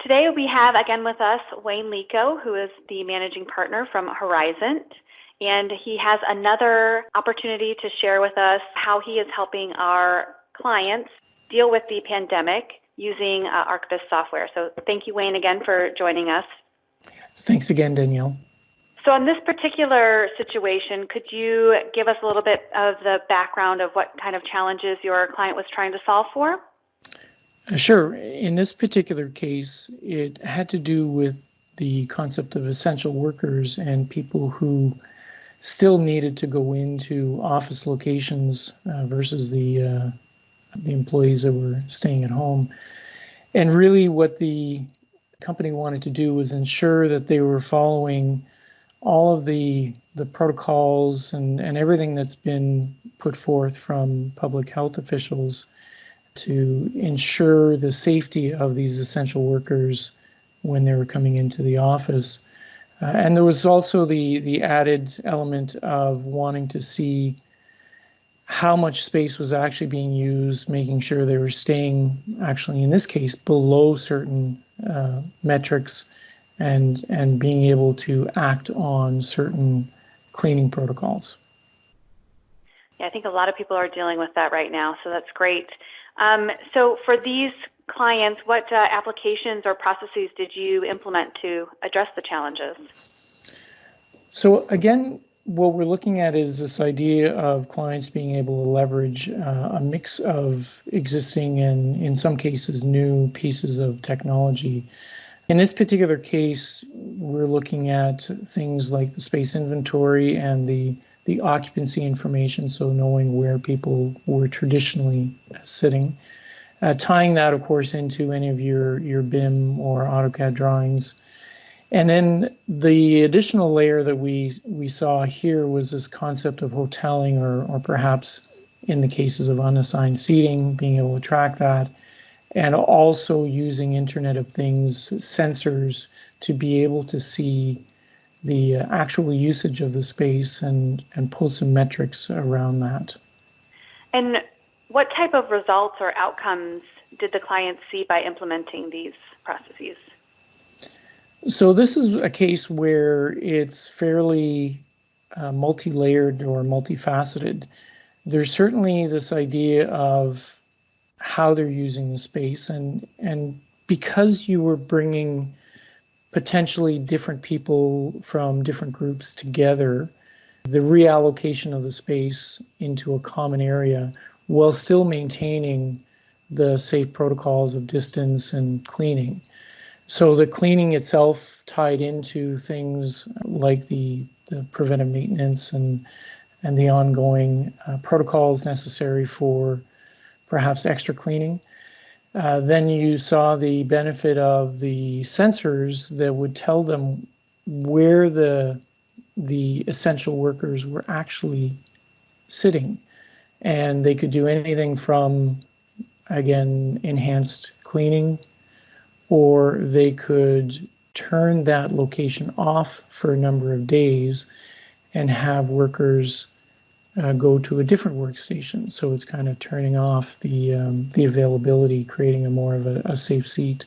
Today we have again with us Wayne Liko, who is the managing partner from Horizont, and he has another opportunity to share with us how he is helping our clients deal with the pandemic using Archibus software. So thank you, Wayne, again for joining us. Thanks again, Danielle. So in this particular situation, could you give us a little bit of the background of what kind of challenges your client was trying to solve for? Sure. In this particular case, it had to do with the concept of essential workers and people who still needed to go into office locations versus the employees that were staying at home. And really what the company wanted to do was ensure that they were following all of the protocols and everything that's been put forth from public health officials to ensure the safety of these essential workers when they were coming into the office. And there was also the added element of wanting to see how much space was actually being used, making sure they were staying, actually in this case, below certain metrics and being able to act on certain cleaning protocols. Yeah, I think a lot of people are dealing with that right now, so that's great. So for these clients, what applications or processes did you implement to address the challenges? So again, what we're looking at is this idea of clients being able to leverage a mix of existing and, in some cases, new pieces of technology. In this particular case, we're looking at things like the space inventory and the occupancy information, so knowing where people were traditionally sitting. Tying that, of course, into any of your BIM or AutoCAD drawings. And then the additional layer that we saw here was this concept of hoteling, or perhaps in the cases of unassigned seating, being able to track that, and also using Internet of Things sensors to be able to see the actual usage of the space and pull some metrics around that. And what type of results or outcomes did the clients see by implementing these processes? So this is a case where it's fairly multi-layered or multifaceted. There's certainly this idea of how they're using the space, and because you were bringing potentially different people from different groups together, the reallocation of the space into a common area while still maintaining the safe protocols of distance and cleaning. So the cleaning itself tied into things like the preventive maintenance and the ongoing protocols necessary for perhaps extra cleaning. Then you saw the benefit of the sensors that would tell them where the essential workers were actually sitting. And they could do anything from, again, enhanced cleaning, or they could turn that location off for a number of days and have workers go to a different workstation. So it's kind of turning off the availability, creating a more of a safe seat.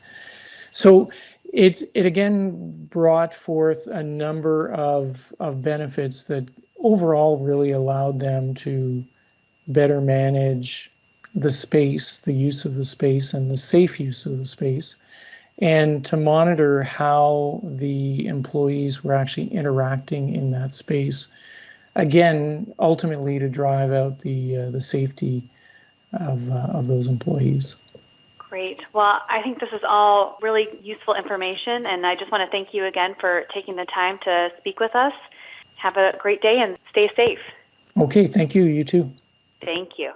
So it again brought forth a number of benefits that overall really allowed them to better manage the space, the use of the space, and the safe use of the space, and to monitor how the employees were actually interacting in that space. Again, ultimately to drive out the safety of those employees. Great. Well, I think this is all really useful information, and I just want to thank you again for taking the time to speak with us. Have a great day and stay safe. Okay, thank you. You too. Thank you.